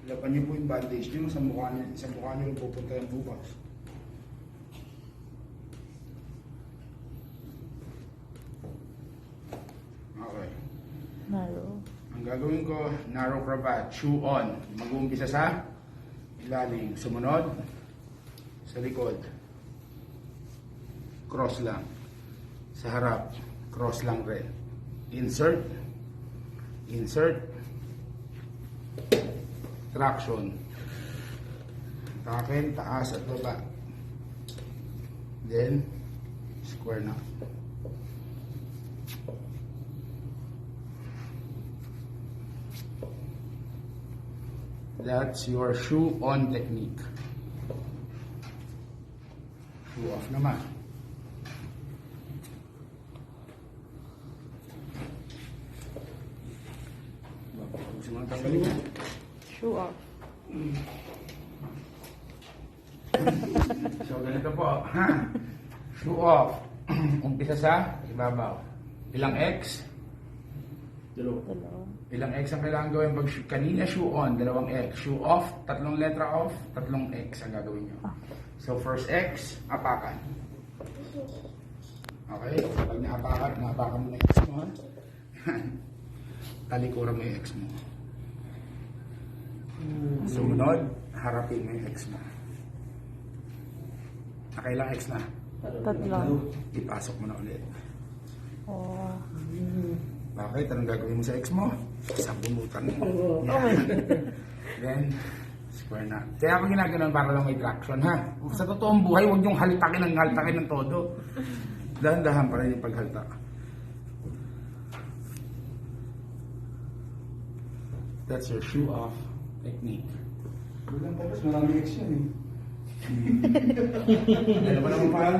Lapan niyo po yung bandage niyo sa mukha niyo pupunta yung bukas. Okay. Narrow. Ang gagawin ko, narrow cravat, shoe on. Mag-uumpisa sa ilalim. Sumunod sa likod. Cross lang. Sa harap, cross lang rin. Insert. Insert. Traction. Takin, taas at baba. Then, square na. That's your shoe on technique. Shoe off naman. Gusto mo nang tanggalin mo? Shoe off. So, ganito po. Ha? Shoe off. Umpisa sa ibabaw. Ilang X? Dalawa. Ilang X ang kailangan gawin pag kanina shoe on, dalawang X. Shoe off, tatlong letra off, tatlong X ang gagawin nyo. So first X, apakan. Okay? Pag naapakan mo na yung X mo, ha? Talikuran mo yung X mo. Sumunod, harapin mo yung X mo. Nakailang X na? Tatlo. Ipasok mo na ulit. Oh. Bakit? Anong gagawin mo sa X mo? Sabunutan mo. Oh my God. Then, square na. Kaya ako ginaganon para lang may traction, ha? Sa totoong buhay, huwag yung haltakin ng todo. Dahan-dahan pa rin yung paghaltak. That's your shoe off technique. Bilang tapos marami X yan eh. Ano ba naman pa?